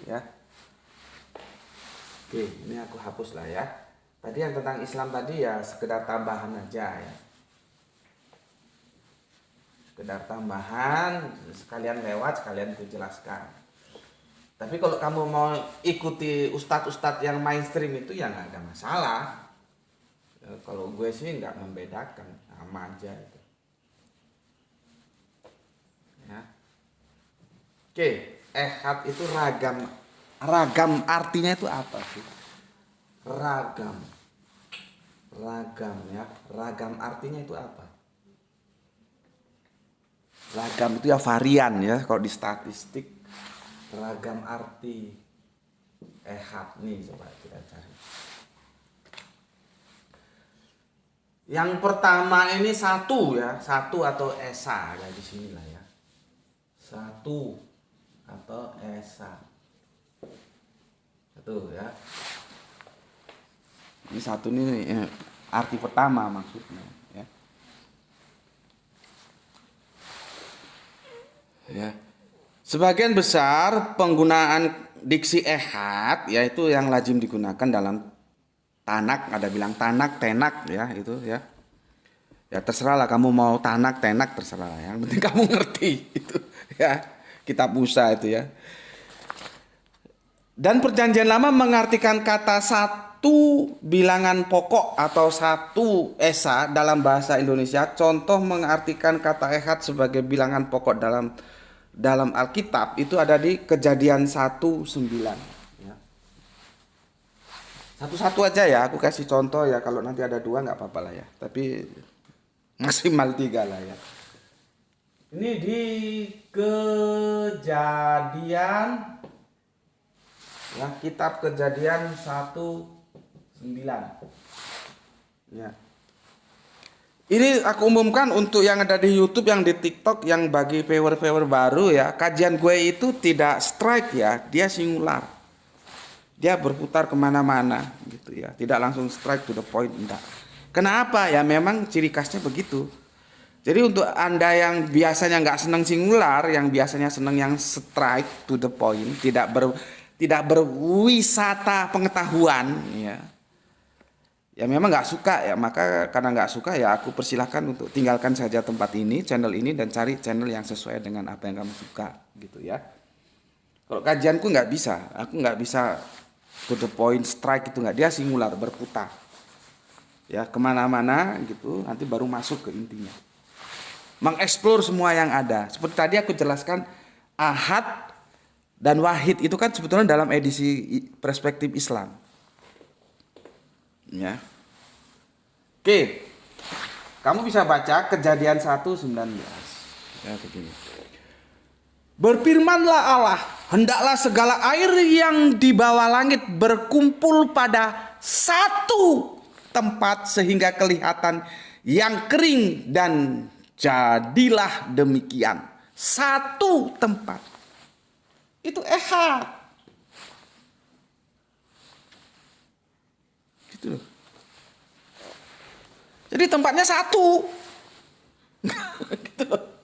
ya. Oke, ini aku hapus lah ya. Tadi yang tentang Islam tadi ya sekedar tambahan aja ya. Sekedar tambahan, sekalian lewat, sekalian ku jelaskan. Tapi kalau kamu mau ikuti ustadz-ustadz yang mainstream itu ya nggak ada masalah. Ya, kalau gue sih nggak membedakan, sama aja itu. Ya. Oke, ehad itu ragam. Ragam artinya itu apa sih? Ragam. Ragam ya. Ragam artinya itu apa? Ragam itu ya varian ya. Kalau di statistik ragam arti ehad nih coba kita cari. Yang pertama ini satu ya, satu atau esa ya di sini lah ya. Satu atau esa. Satu ya. Ini satu nih arti pertama maksudnya ya. Ya. Sebagian besar penggunaan diksi ehad yaitu yang lazim digunakan dalam tanak, ada bilang tanak, tenak ya itu ya. Ya terserah lah kamu mau tanak, tenak terserah lah. Yang penting kamu ngerti itu ya. Kitab Musa itu ya. Dan perjanjian lama mengartikan kata satu bilangan pokok atau satu esa dalam bahasa Indonesia. Contoh mengartikan kata ehad sebagai bilangan pokok dalam Alkitab itu ada di Kejadian 1:9 ya. Satu-satu aja ya, aku kasih contoh ya, kalau nanti ada dua nggak apa-apa lah ya, tapi maksimal 3 lah ya. Ini di Kejadian ya, kitab Kejadian 1:9 ya. Ini aku umumkan untuk yang ada di YouTube, yang di TikTok, yang bagi viewer-viewer baru ya. Kajian gue itu tidak strike ya, dia singular. Dia berputar kemana-mana gitu ya, tidak langsung strike to the point, enggak. Kenapa? Ya memang ciri khasnya begitu. Jadi untuk Anda yang biasanya nggak senang singular, yang biasanya senang yang strike to the point, tidak berwisata pengetahuan ya. Ya memang nggak suka ya, maka karena nggak suka ya aku persilahkan untuk tinggalkan saja tempat ini, channel ini, dan cari channel yang sesuai dengan apa yang kamu suka gitu ya. Kalau kajianku nggak bisa, aku nggak bisa to the point, strike itu nggak, dia singular, berputar ya kemana-mana gitu, nanti baru masuk ke intinya, mengeksplor semua yang ada. Seperti tadi aku jelaskan ahad dan wahid itu kan sebetulnya dalam edisi perspektif Islam ya. Oke, kamu bisa baca Kejadian 1:19 ya, begini. Berfirmanlah Allah, hendaklah segala air yang di bawah langit berkumpul pada satu tempat sehingga kelihatan yang kering, dan jadilah demikian. Satu tempat. Itu ehad. Gitu loh. Jadi tempatnya satu. Gitu loh.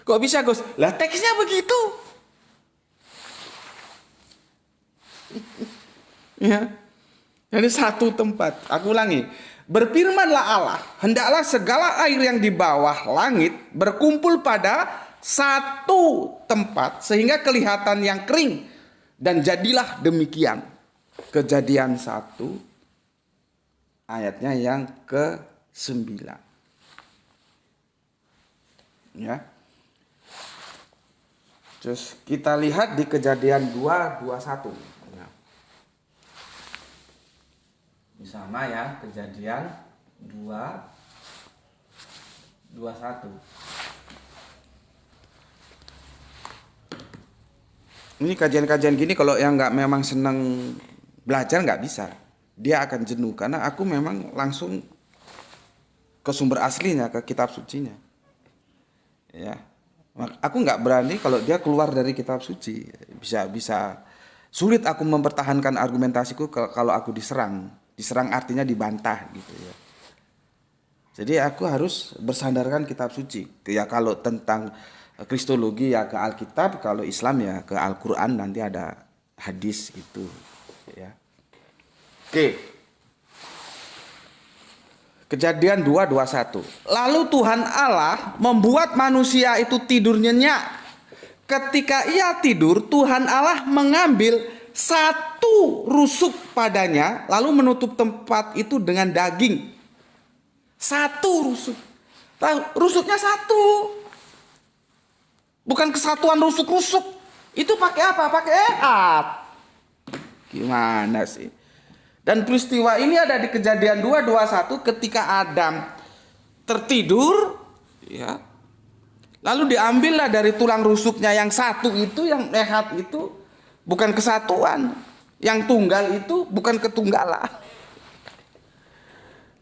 Kok bisa Gus? Lah teksnya begitu. Ya. Jadi satu tempat. Aku ulangi. Berfirmanlah Allah, hendaklah segala air yang di bawah langit berkumpul pada satu tempat sehingga kelihatan yang kering, dan jadilah demikian. Kejadian 1 ayatnya yang ke-9. Ya. Terus kita lihat di Kejadian 2:21. Nah. Ini sama ya, Kejadian 2:21. Ini kajian-kajian gini kalau yang nggak memang senang belajar nggak bisa. Dia akan jenuh karena aku memang langsung ke sumber aslinya, ke kitab sucinya. Ya. Aku nggak berani kalau dia keluar dari kitab suci. Bisa sulit aku mempertahankan argumentasiku kalau aku diserang. Diserang artinya dibantah gitu ya. Jadi aku harus bersandarkan kitab suci. Ya kalau tentang kristologi ya ke Alkitab, kalau Islam ya ke Al-Qur'an, nanti ada hadis gitu ya. Oke. Kejadian 2:21. Lalu Tuhan Allah membuat manusia itu tidur nyenyak. Ketika ia tidur, Tuhan Allah mengambil satu rusuk padanya, lalu menutup tempat itu dengan daging. Satu rusuk. Rusuknya satu. Bukan kesatuan rusuk-rusuk. Itu pakai apa? Pakai eat. Gimana sih? Dan peristiwa ini ada di Kejadian 2:21 ketika Adam tertidur, ya. Lalu diambillah dari tulang rusuknya yang satu itu, yang ehat itu, bukan kesatuan. Yang tunggal itu bukan ketunggalan.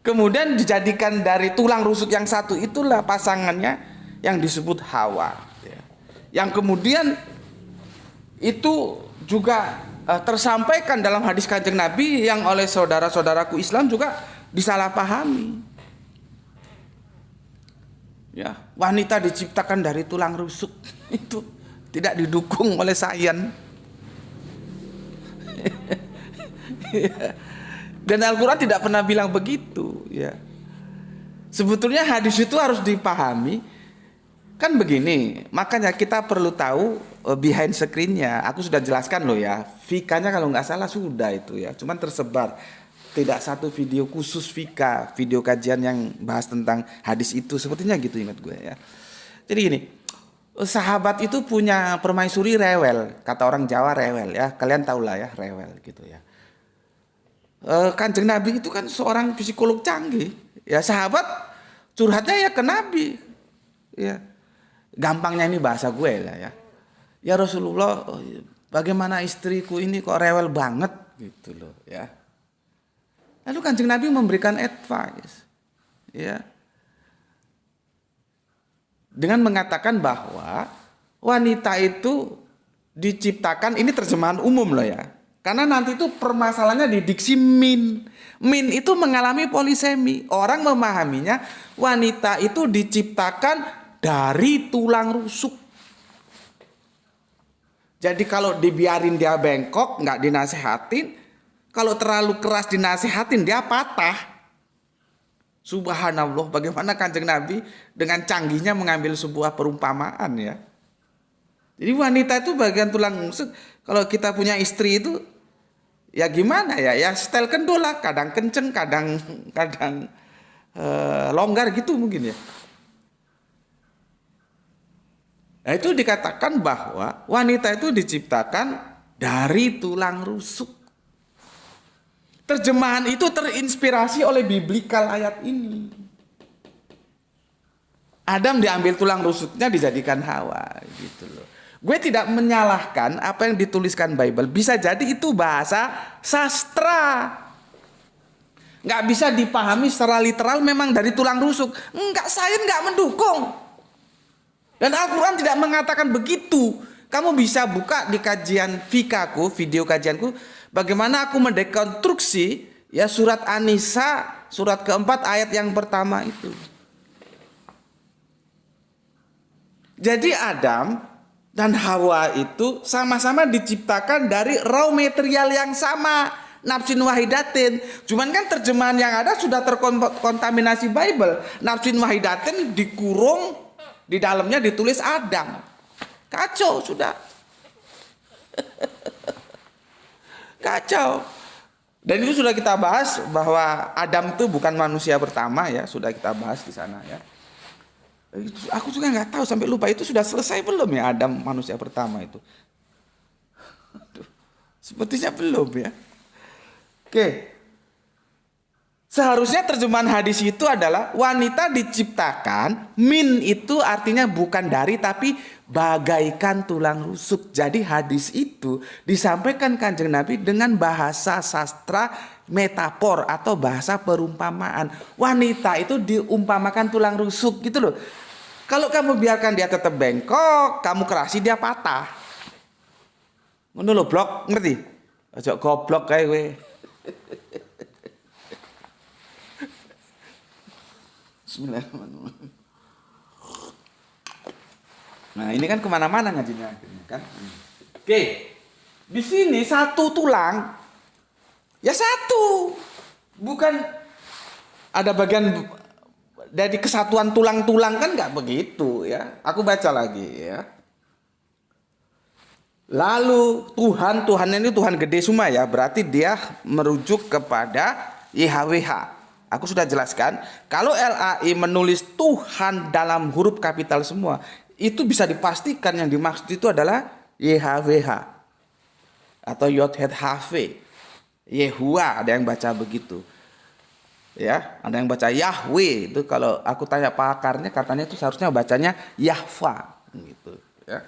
Kemudian dijadikan dari tulang rusuk yang satu itulah pasangannya yang disebut Hawa. Yang kemudian itu juga tersampaikan dalam hadis Kanjeng Nabi yang oleh saudara-saudaraku Islam juga disalahpahami. Ya, wanita diciptakan dari tulang rusuk itu tidak didukung oleh sains. Dan Al-Quran tidak pernah bilang begitu, ya. Sebetulnya hadis itu harus dipahami. Kan begini, makanya kita perlu tahu behind screen-nya. Aku sudah jelaskan loh ya. Fikanya kalau nggak salah sudah itu ya. Cuman tersebar. Tidak satu video khusus fika, video kajian yang bahas tentang hadis itu. Sepertinya gitu ingat gue ya. Jadi gini, sahabat itu punya permaisuri rewel. Kata orang Jawa rewel ya. Kalian tahu lah ya rewel gitu ya. Kanjeng Nabi itu kan seorang psikolog canggih. Ya sahabat curhatnya ya ke Nabi. Ya. Gampangnya ini bahasa gue lah ya. Ya Rasulullah, bagaimana istriku ini kok rewel banget gitu loh ya. Lalu Kanjeng Nabi memberikan advice. Ya. Dengan mengatakan bahwa wanita itu diciptakan, ini terjemahan umum loh ya. Karena nanti itu permasalahannya di diksi min. Min itu mengalami polisemi. Orang memahaminya wanita itu diciptakan dari tulang rusuk. Jadi kalau dibiarin dia bengkok, nggak dinasehatin. Kalau terlalu keras dinasehatin, dia patah. Subhanallah, bagaimana Kanjeng Nabi dengan canggihnya mengambil sebuah perumpamaan ya. Jadi wanita itu bagian tulang rusuk. Kalau kita punya istri itu, ya gimana ya? Ya setel kendul lah, kadang kenceng, kadang longgar gitu mungkin ya. Nah itu dikatakan bahwa wanita itu diciptakan dari tulang rusuk. Terjemahan itu terinspirasi oleh biblikal ayat ini. Adam diambil tulang rusuknya dijadikan Hawa gitu loh. Gue tidak menyalahkan apa yang dituliskan Bible. Bisa jadi itu bahasa sastra. Nggak bisa dipahami secara literal memang dari tulang rusuk. Enggak, sains nggak mendukung. Dan Al-Quran tidak mengatakan begitu. Kamu bisa buka di kajian fikaku, video kajianku. Bagaimana aku mendekonstruksi ya surat An-Nisa, surat keempat ayat yang pertama itu. Jadi Adam dan Hawa itu sama-sama diciptakan dari raw material yang sama, nafsin wahidatin. Cuman kan terjemahan yang ada sudah terkontaminasi Bible. Nafsin wahidatin dikurung, di dalamnya ditulis Adam. Kacau sudah. Kacau. Dan itu sudah kita bahas bahwa Adam itu bukan manusia pertama ya, sudah kita bahas di sana ya. Aku juga nggak tahu sampai lupa itu sudah selesai belum ya Adam manusia pertama itu. Aduh, sepertinya belum ya. Oke. Seharusnya terjemahan hadis itu adalah wanita diciptakan, min itu artinya bukan dari tapi bagaikan tulang rusuk. Jadi hadis itu disampaikan Kanjeng Nabi dengan bahasa sastra metafor atau bahasa perumpamaan. Wanita itu diumpamakan tulang rusuk gitu loh. Kalau kamu biarkan dia tetap bengkok, kamu kerasi dia patah. Ngono lho blok, ngerti? Aja goblok kae kowe. Bismillahirrahmanirrahim. Nah ini kan kemana-mana ngajinya kan. Oke, di sini satu tulang, ya satu, bukan ada bagian dari kesatuan tulang-tulang kan nggak begitu ya. Aku baca lagi ya. Lalu Tuhan ini Tuhan gede semua ya, berarti dia merujuk kepada YHWH. Aku sudah jelaskan, kalau LAI menulis Tuhan dalam huruf kapital semua, itu bisa dipastikan yang dimaksud itu adalah YHWH atau Yod-Het-HV. Yehua, ada yang baca begitu. Ya, ada yang baca Yahweh. Itu kalau aku tanya pakarnya, katanya itu seharusnya bacanya Yahva gitu, ya.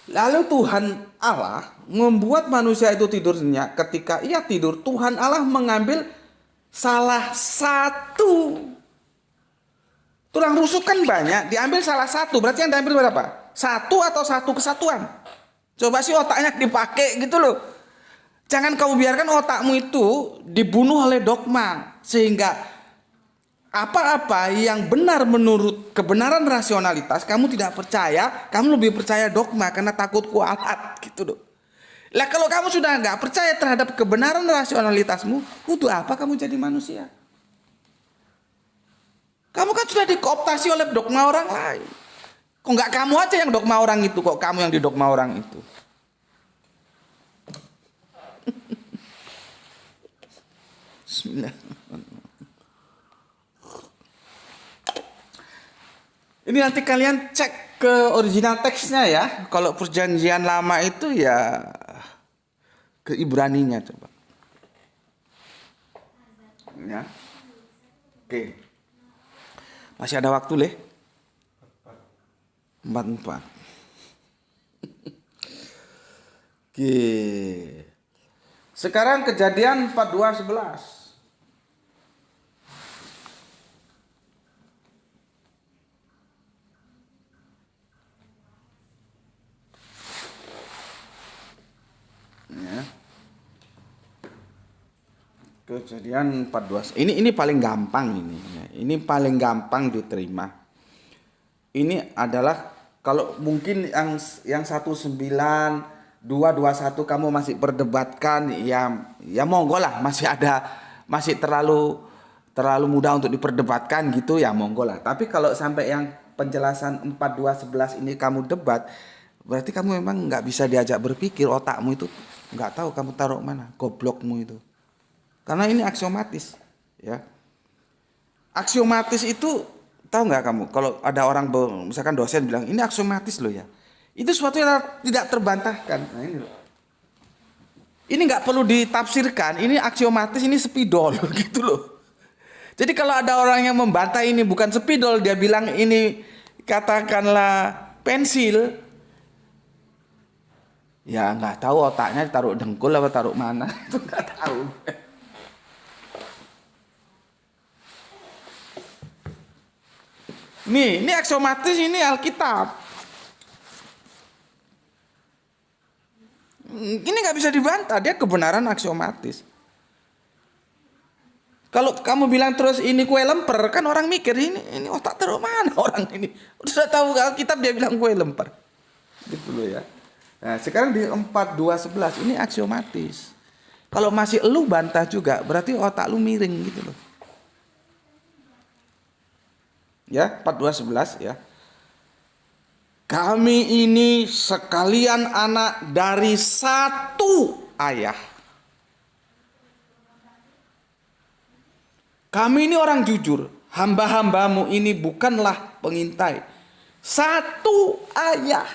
Lalu Tuhan Allah membuat manusia itu tidur nyenyak. Ketika ia tidur, Tuhan Allah mengambil salah satu. Tulang rusuk kan banyak, diambil salah satu. Berarti yang diambil berapa? Satu atau satu kesatuan? Coba sih otaknya dipakai gitu loh. Jangan kamu biarkan otakmu itu dibunuh oleh dogma. Sehingga apa-apa yang benar menurut kebenaran rasionalitas kamu tidak percaya, kamu lebih percaya dogma karena takut kualat gitu loh. Lah kalau kamu sudah nggak percaya terhadap kebenaran rasionalitasmu, untuk apa kamu jadi manusia? Kamu kan sudah dikooptasi oleh dogma orang lain. Kok nggak kamu aja yang dogma orang itu, kok kamu yang didogma orang itu? Bismillah. Ini nanti kalian cek ke original teksnya ya. Kalau perjanjian lama itu ya ke Ibraninya coba. Ya. Oke. Masih ada waktu, Leh. 44. Oke. Sekarang Kejadian 42:11. Ya. Kejadian 42. Ini paling gampang ini. Ini paling gampang diterima. Ini adalah kalau mungkin yang 19:221 kamu masih perdebatkan ya monggo lah, masih terlalu mudah untuk diperdebatkan gitu ya monggo lah. Tapi kalau sampai yang penjelasan 42:11 ini kamu debat, berarti kamu memang nggak bisa diajak berpikir, otakmu itu nggak tahu kamu taruh mana, goblokmu itu. Karena ini aksiomatis, ya. Aksiomatis itu tahu nggak kamu? Kalau ada orang misalkan dosen bilang ini aksiomatis loh ya, itu sesuatu yang tidak terbantahkan. Nah ini loh. Ini nggak perlu ditafsirkan, ini aksiomatis, ini spidol gitu loh. Jadi kalau ada orang yang membantah ini bukan spidol, dia bilang ini katakanlah pensil. Ya nggak tahu otaknya taruh dengkul apa taruh mana itu nggak tahu. Nih, ini aksiomatis, ini Alkitab. Ini nggak bisa dibantah, dia kebenaran aksiomatis. Kalau kamu bilang terus ini kue lemper, kan orang mikir ini otak taruh mana orang ini. Sudah tahu Alkitab dia bilang kue lemper. Gitu loh ya. Nah, sekarang di 42:11 ini aksiomatis. Kalau masih lu bantah juga, berarti otak lu miring gitu loh. Ya, 42:11 ya. Kami ini sekalian anak dari satu ayah. Kami ini orang jujur. Hamba-hambamu ini bukanlah pengintai. Satu ayah.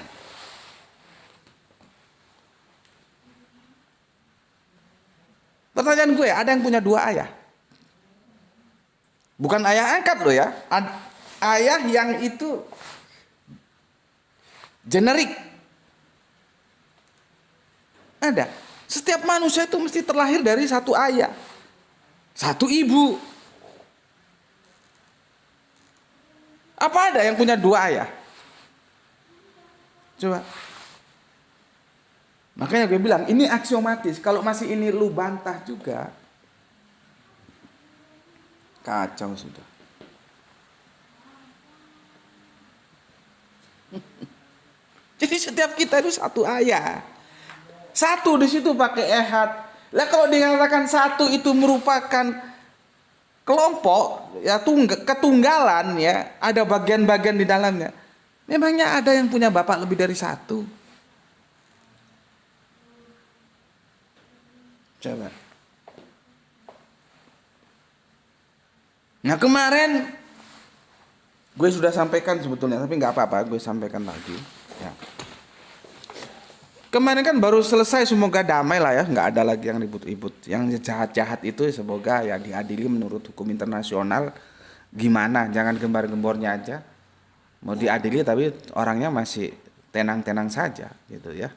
Pertanyaan gue, ada yang punya dua ayah? Bukan ayah angkat loh ya. Ayah yang itu generik. Ada. Setiap manusia itu mesti terlahir dari satu ayah. Satu ibu. Apa ada yang punya dua ayah? Coba. Makanya gue bilang ini aksiomatis. Kalau masih ini lu bantah juga, kacau sudah. Jadi setiap kita itu satu ayah. Satu di situ pakai ehad. Lah kalau dikatakan satu itu merupakan kelompok ya, ketunggalan ya, ada bagian-bagian di dalamnya. Memangnya ada yang punya bapak lebih dari satu? Coba. Nah kemarin gue sudah sampaikan sebetulnya, tapi nggak apa-apa, gue sampaikan lagi. Ya. Kemarin kan baru selesai, semoga damai lah ya, nggak ada lagi yang ribut-ribut. Yang jahat-jahat itu semoga ya diadili menurut hukum internasional. Gimana? Jangan gembar-gembornya aja. Mau diadili tapi orangnya masih tenang-tenang saja, gitu ya.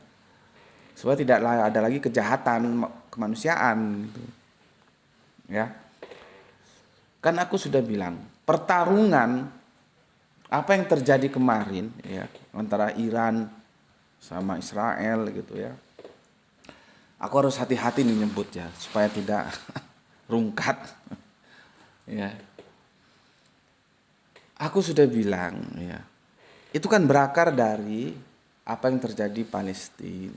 Supaya tidak ada lagi kejahatan kemanusiaan, gitu. Ya. Kan aku sudah bilang, pertarungan apa yang terjadi kemarin ya antara Iran sama Israel gitu ya. Aku harus hati-hati nih nyebut ya supaya tidak rungkat. Ya. Aku sudah bilang ya. Itu kan berakar dari apa yang terjadi Palestina.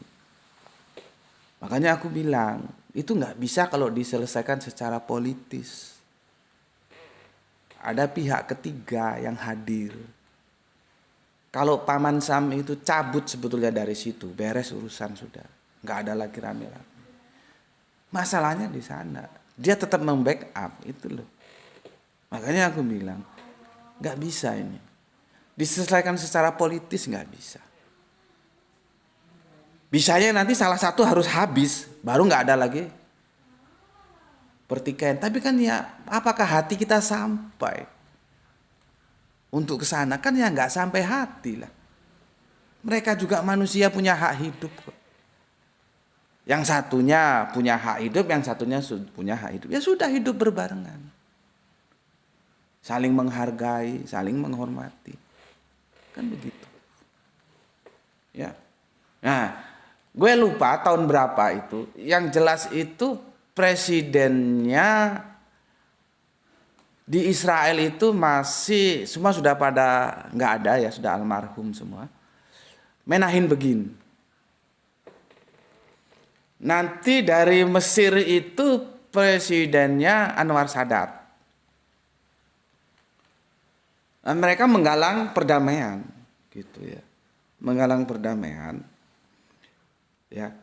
Makanya aku bilang, itu nggak bisa kalau diselesaikan secara politis. Ada pihak ketiga yang hadir. Kalau Paman Sam itu cabut sebetulnya dari situ, beres urusan sudah, nggak ada lagi rame-rame. Masalahnya di sana, dia tetap membackup itu loh. Makanya aku bilang, nggak bisa ini, diselesaikan secara politis nggak bisa. Bisanya nanti salah satu harus habis, baru nggak ada lagi pertikaian. Tapi kan ya, apakah hati kita sampai untuk ke sana? Kan ya nggak sampai hati lah. Mereka juga manusia, punya hak hidup kok. Yang satunya punya hak hidup, yang satunya punya hak hidup. Ya sudah, hidup berbarengan. Saling menghargai, saling menghormati. Kan begitu. Ya. Nah, gue lupa tahun berapa itu. Yang jelas itu presidennya di Israel itu masih semua sudah pada nggak ada ya, sudah almarhum semua. Menahin Begin. Nanti dari Mesir itu presidennya Anwar Sadat. Nah, mereka menggalang perdamaian, gitu ya, menggalang perdamaian. Ya.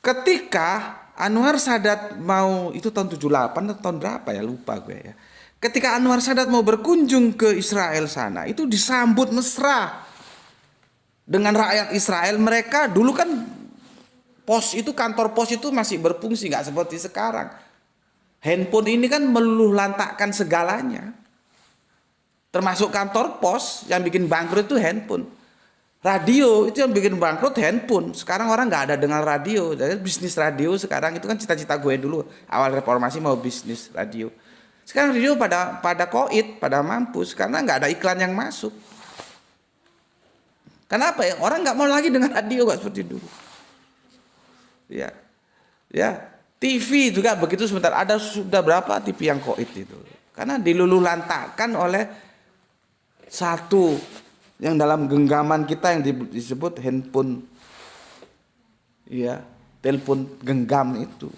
Ketika Anwar Sadat mau, itu tahun 78 atau tahun berapa ya, lupa gue ya. Ketika Anwar Sadat mau berkunjung ke Israel sana, itu disambut mesra dengan rakyat Israel. Mereka dulu kan pos itu, kantor pos itu masih berfungsi, nggak seperti sekarang. Handphone ini kan meluluh lantakkan segalanya. Termasuk kantor pos, yang bikin bangkrut itu handphone. Radio itu yang bikin bangkrut handphone. Sekarang orang nggak ada dengar radio. Jadi bisnis radio sekarang itu kan cita-cita gue dulu. Awal reformasi mau bisnis radio. Sekarang radio pada koit, pada mampus karena nggak ada iklan yang masuk. Kenapa ya? Orang nggak mau lagi dengar radio, nggak seperti dulu. Ya, ya. TV juga begitu sebentar. Ada sudah berapa TV yang koit itu? Karena diluluh lantakkan oleh satu yang dalam genggaman kita yang disebut handphone, ya, telepon genggam itu,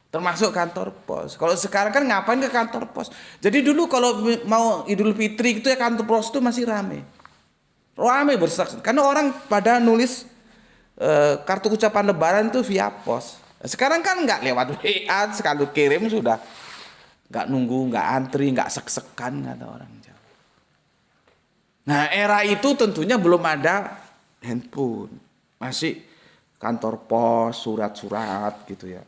termasuk kantor pos. Kalau sekarang kan ngapain ke kantor pos? Jadi dulu kalau mau Idul Fitri itu ya kantor pos itu masih rame bersaksi, karena orang pada nulis kartu ucapan Lebaran itu via pos. Sekarang kan nggak lewat WA, sekali kirim sudah, nggak nunggu, nggak antri, nggak sek-sekan, kata orang. Nah, era itu tentunya belum ada handphone. Masih kantor pos, surat-surat gitu ya.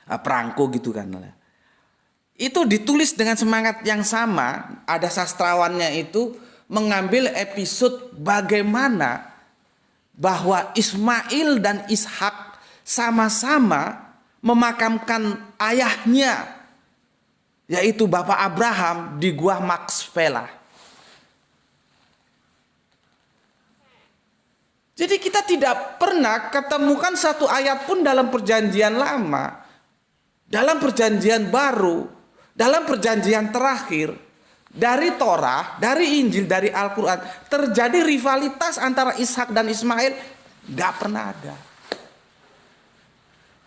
Perangko gitu kan. Itu ditulis dengan semangat yang sama. Ada sastrawannya itu mengambil episode bagaimana bahwa Ismail dan Ishak sama-sama memakamkan ayahnya, yaitu Bapak Abraham, di Gua Makspela. Jadi kita tidak pernah ketemukan satu ayat pun dalam perjanjian lama, dalam perjanjian baru, dalam perjanjian terakhir, Dari Torah, dari Injil, dari Al-Quran terjadi rivalitas antara Ishak dan Ismail, nggak pernah ada.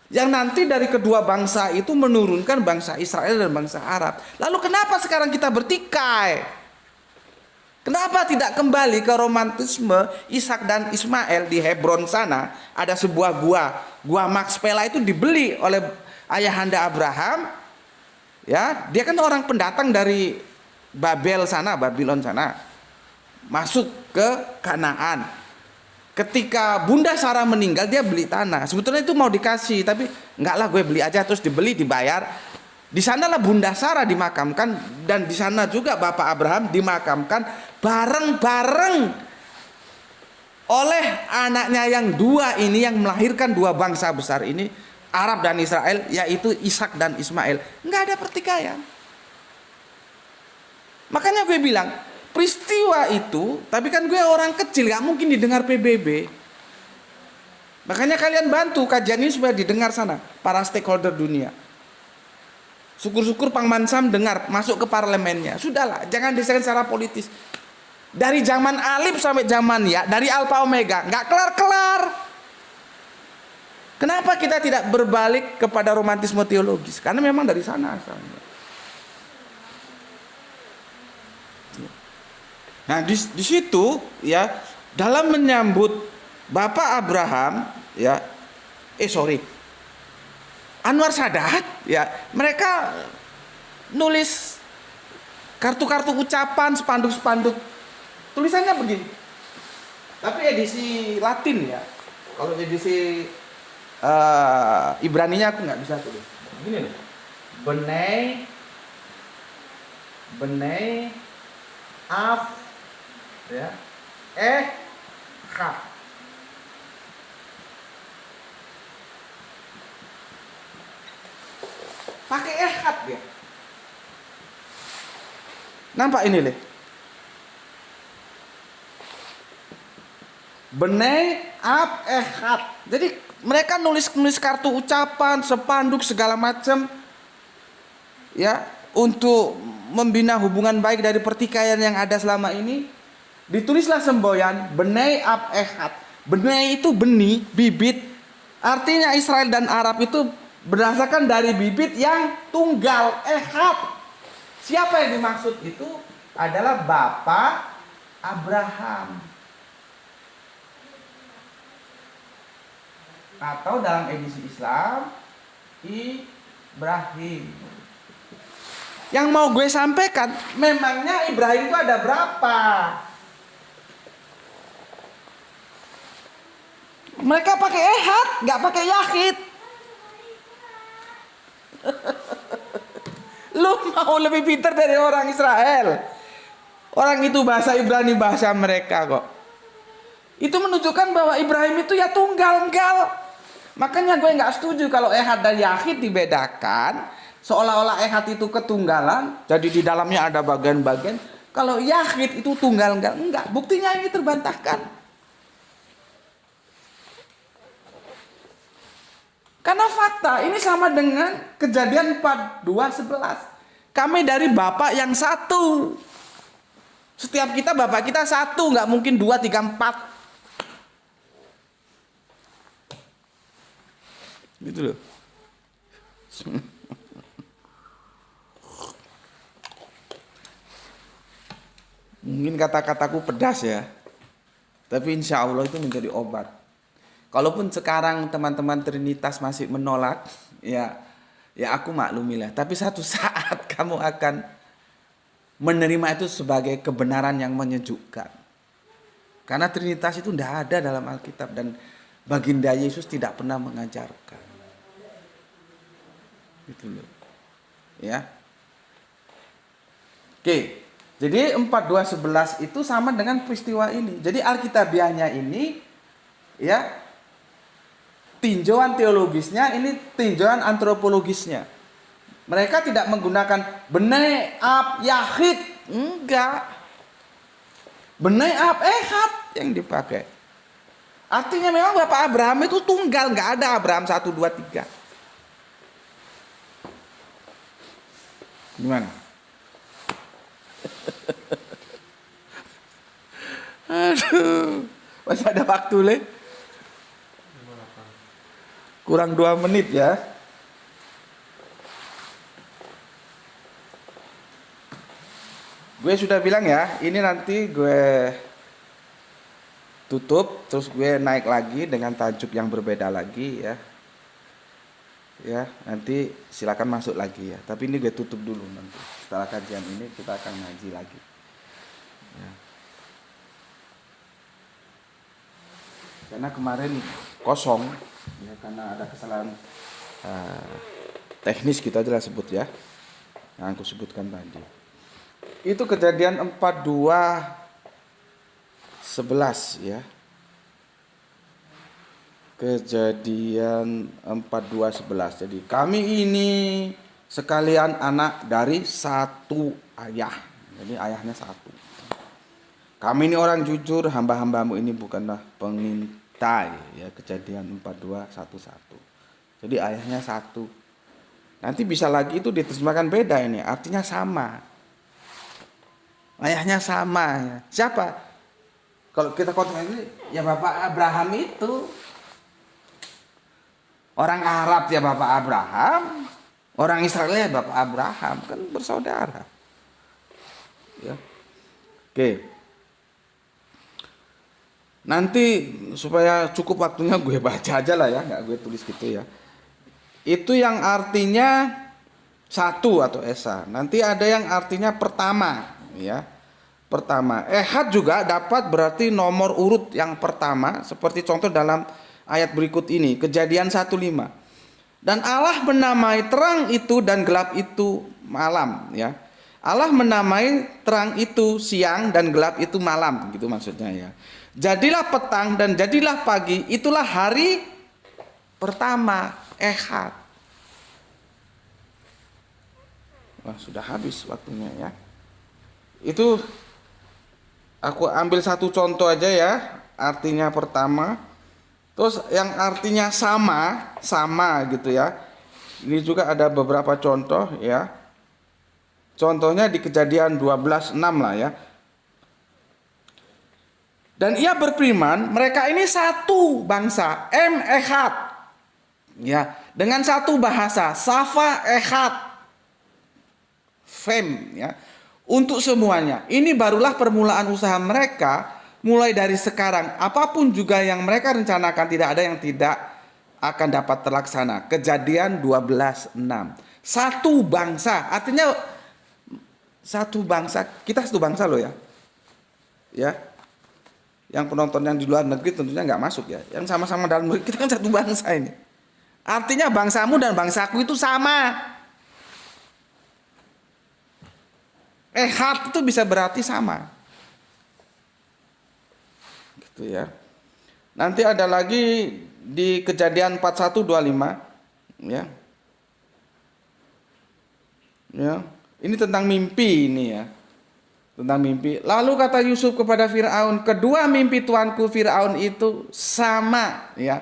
Yang nanti dari kedua bangsa itu menurunkan bangsa Israel dan bangsa Arab. Lalu kenapa sekarang kita bertikai? Kenapa tidak kembali ke romantisme Ishak dan Ismail di Hebron sana? Ada sebuah gua Makspela itu dibeli oleh ayahanda Abraham. Ya, dia kan orang pendatang dari Babylon sana, masuk ke Kanaan. Ketika Bunda Sarah meninggal, dia beli tanah. Sebetulnya itu mau dikasih, tapi enggak lah, gue beli aja, terus dibeli, dibayar. Di sanalah Bunda Sarah dimakamkan, dan di sana juga Bapak Abraham dimakamkan bareng-bareng oleh anaknya yang dua ini, yang melahirkan dua bangsa besar ini, Arab dan Israel, yaitu Ishak dan Ismail. Nggak ada pertikaian. Makanya gue bilang, peristiwa itu, tapi kan gue orang kecil, nggak mungkin didengar PBB. Makanya kalian bantu kajian ini supaya didengar sana, para stakeholder dunia. Syukur-syukur Pangman Sam dengar, masuk ke parlemennya. Sudahlah, jangan diserang secara politis. Dari zaman Alif sampai zaman Ya, dari Alfa Omega, nggak kelar-kelar. Kenapa kita tidak berbalik kepada romantisme teologis? Karena memang dari sana asalnya. Nah, di situ ya, dalam menyambut Bapak Abraham ya, Anwar Sadat ya, mereka nulis kartu-kartu ucapan, spanduk-spanduk. Tulisannya begini. Tapi edisi Latin ya. Kalau edisi Ibraninya aku nggak bisa tulis. Begini loh. Benei af ya. Kha. Pakai ehad dia. Nampak ini leh. Benei ab ehad. Jadi mereka nulis kartu ucapan, spanduk segala macam ya, untuk membina hubungan baik dari pertikaian yang ada selama ini. Ditulislah semboyan Benei ab ehad. Benei itu benih, bibit. Artinya Israel dan Arab itu berdasarkan dari bibit yang tunggal, ehad. Siapa yang dimaksud itu adalah Bapak Abraham, atau dalam edisi Islam Ibrahim. Yang mau gue sampaikan, memangnya Ibrahim itu ada berapa? Mereka pakai ehad, nggak pakai yahid. Lu mau lebih pintar dari orang Israel? Orang itu bahasa Ibrani, bahasa mereka kok. Itu menunjukkan bahwa Ibrahim itu ya tunggal-tunggal. Makanya gue nggak setuju kalau ehad dan yahid dibedakan, seolah-olah ehad itu ketunggalan, jadi di dalamnya ada bagian-bagian. Kalau yahid itu tunggal-tunggal, enggak. Buktinya ini terbantahkan. Karena fakta ini sama dengan Kejadian 4:2-11. Kami dari Bapak yang satu. Setiap kita Bapak kita satu, nggak mungkin 2, 3, 4. Gitu loh. Mungkin kata-kataku pedas ya, tapi insya Allah itu menjadi obat. Kalaupun sekarang teman-teman Trinitas masih menolak, ya aku maklumilah. Tapi satu saat kamu akan menerima itu sebagai kebenaran yang menyejukkan. Karena Trinitas itu tidak ada dalam Alkitab, dan baginda Yesus tidak pernah mengajarkan. Gitu loh. Ya. Oke. Jadi 4:2-11 itu sama dengan peristiwa ini. Jadi Alkitabiahnya ini ya, tinjauan teologisnya ini tinjauan antropologisnya. Mereka tidak menggunakan benei ab yahid, enggak. Benei ab ehad yang dipakai. Artinya memang Bapak Abraham itu tunggal, enggak ada Abraham 1, 2, 3. Gimana? Aduh, masih ada waktu, Le. Kurang 2 menit ya. Gue sudah bilang ya, ini nanti gue tutup, terus gue naik lagi dengan tajuk yang berbeda lagi ya. Ya, nanti silakan masuk lagi ya. Tapi ini gue tutup dulu nanti. Setelah kajian ini kita akan ngaji lagi. Ya. Karena kemarin kosong, ya karena ada kesalahan teknis kita aja lah sebut ya. Yang aku sebutkan tadi. Itu kejadian 42:11 ya. Kejadian 42:11. Jadi kami ini sekalian anak dari satu ayah. Jadi ayahnya satu. Kami ini orang jujur, hamba-hambamu ini bukanlah pengintai ya. Kejadian 42:11. Jadi ayahnya satu. Nanti bisa lagi itu diterjemahkan beda ini, artinya sama. Ayahnya sama ya. Siapa? Kalau kita kotong ini ya Bapak Abraham itu. Orang Arab ya Bapak Abraham, orang Israel ya Bapak Abraham, kan bersaudara. Ya. Oke. Nanti supaya cukup waktunya gue baca aja lah ya, nggak gue tulis gitu ya. Itu yang artinya satu atau esa. Nanti ada yang artinya pertama, ya. Pertama. Ehad juga dapat berarti nomor urut yang pertama, seperti contoh dalam ayat berikut ini, Kejadian 1:5. Dan Allah menamai terang itu dan gelap itu malam, ya. Allah menamai terang itu siang dan gelap itu malam, gitu maksudnya ya. Jadilah petang dan jadilah pagi, itulah hari pertama, Ehad. Wah, sudah habis waktunya ya. Itu aku ambil satu contoh aja ya, artinya pertama. Terus yang artinya sama gitu ya. Ini juga ada beberapa contoh ya. Contohnya di Kejadian 12:6 lah ya. Dan ia berfirman, mereka ini satu bangsa, Ehad. Ya, dengan satu bahasa, Safa Ehad. Fem ya. Untuk semuanya. Ini barulah permulaan usaha mereka. Mulai dari sekarang, apapun juga yang mereka rencanakan, tidak ada yang tidak akan dapat terlaksana. Kejadian 12:6. Satu bangsa, artinya satu bangsa. Kita satu bangsa loh ya. Ya. Yang penonton yang di luar negeri tentunya nggak masuk ya. Yang sama-sama dalam negeri, kita kan satu bangsa ini. Artinya bangsamu dan bangsaku itu sama. Ehad itu bisa berarti sama. Gitu ya. Nanti ada lagi di Kejadian 41:25 ya. Ya, ini tentang mimpi ini ya. Tentang mimpi. Lalu kata Yusuf kepada Firaun, kedua mimpi tuanku Firaun itu sama ya.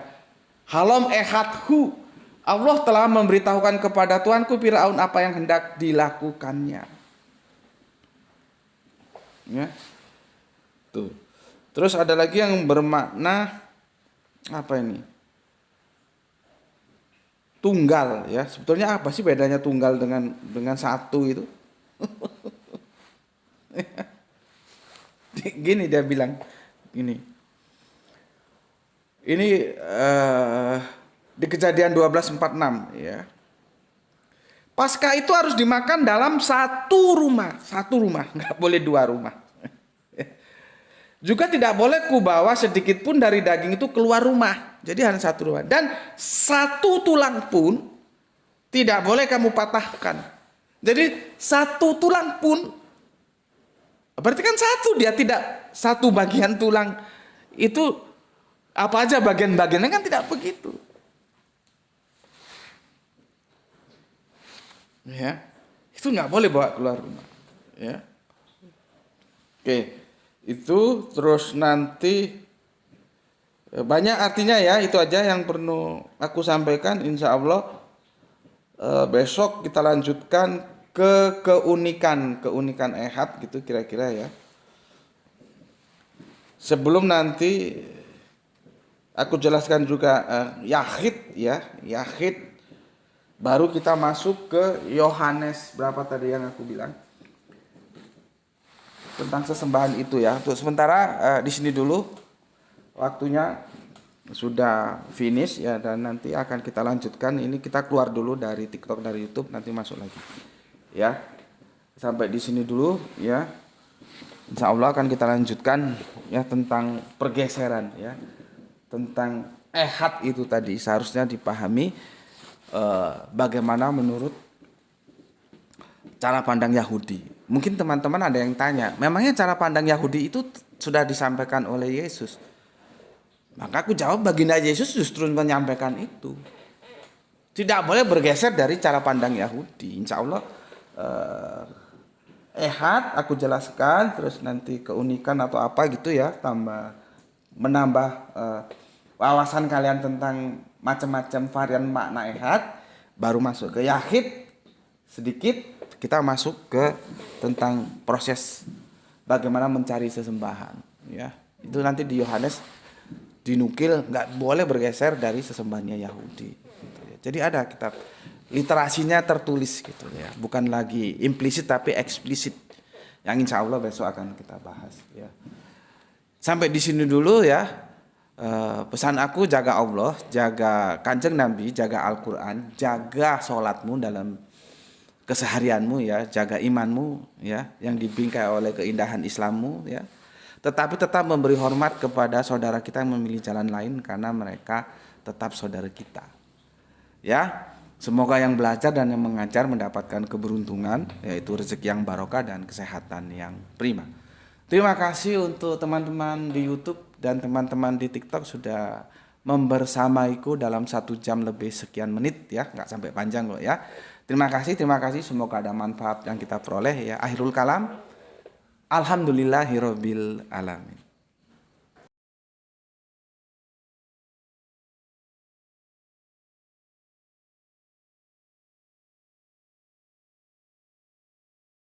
Halom ehadhu. Allah telah memberitahukan kepada tuanku Firaun apa yang hendak dilakukannya. Ya. Tuh. Terus ada lagi yang bermakna apa ini? Tunggal ya. Sebetulnya apa sih bedanya tunggal dengan satu itu? Gini dia bilang gini. Ini di Kejadian 12:46 ya. Paskah itu harus dimakan dalam satu rumah, nggak boleh 2 rumah. Juga tidak boleh kubawa sedikit pun dari daging itu keluar rumah. Jadi hanya satu rumah. Dan satu tulang pun tidak boleh kamu patahkan. Jadi satu tulang pun, berarti kan satu, dia tidak satu bagian tulang itu apa aja bagian-bagiannya, kan tidak begitu. Ya, itu nggak boleh bawa keluar rumah. Ya, oke. Itu terus nanti banyak artinya ya, itu aja yang perlu aku sampaikan. Insya Allah besok kita lanjutkan ke keunikan ehad gitu kira-kira ya. Sebelum nanti aku jelaskan juga Yahid ya, Yahid. Baru kita masuk ke Yohanes berapa tadi yang aku bilang tentang sesembahan itu ya. Untuk sementara di sini dulu waktunya sudah finish ya, dan nanti akan kita lanjutkan. Ini kita keluar dulu dari TikTok, dari YouTube, nanti masuk lagi ya. Sampai di sini dulu ya. Insya Allah akan kita lanjutkan ya tentang pergeseran ya, tentang ehad itu tadi seharusnya dipahami bagaimana menurut cara pandang Yahudi. Mungkin teman-teman ada yang tanya, memangnya cara pandang Yahudi itu sudah disampaikan oleh Yesus? Maka aku jawab, baginda Yesus justru menyampaikan itu. Tidak boleh bergeser dari cara pandang Yahudi. Insya Allah ehad aku jelaskan, terus nanti keunikan atau apa gitu ya, menambah wawasan kalian tentang macam-macam varian makna ehad. Baru masuk ke Yahid sedikit, kita masuk ke tentang proses bagaimana mencari sesembahan ya. Itu nanti di Yohanes dinukil, nggak boleh bergeser dari sesembahannya Yahudi gitu ya. Jadi ada kitab literasinya tertulis gitu ya, bukan lagi implisit tapi eksplisit, yang insya Allah besok akan kita bahas ya. Sampai di sini dulu ya. Pesan aku, jaga Allah, jaga Kanjeng Nabi, jaga Al-Quran, jaga sholatmu dalam keseharianmu ya, jaga imanmu ya, yang dibingkai oleh keindahan Islammu ya. Tetapi tetap memberi hormat kepada saudara kita yang memilih jalan lain, karena mereka tetap saudara kita. Ya, semoga yang belajar dan yang mengajar mendapatkan keberuntungan, yaitu rezeki yang barokah dan kesehatan yang prima. Terima kasih untuk teman-teman di YouTube dan teman-teman di TikTok sudah membersamaiku dalam 1 jam lebih sekian menit ya, nggak sampai panjang loh ya. Terima kasih, semoga ada manfaat yang kita peroleh ya. Akhirul kalam, alhamdulillahirabbil alamin.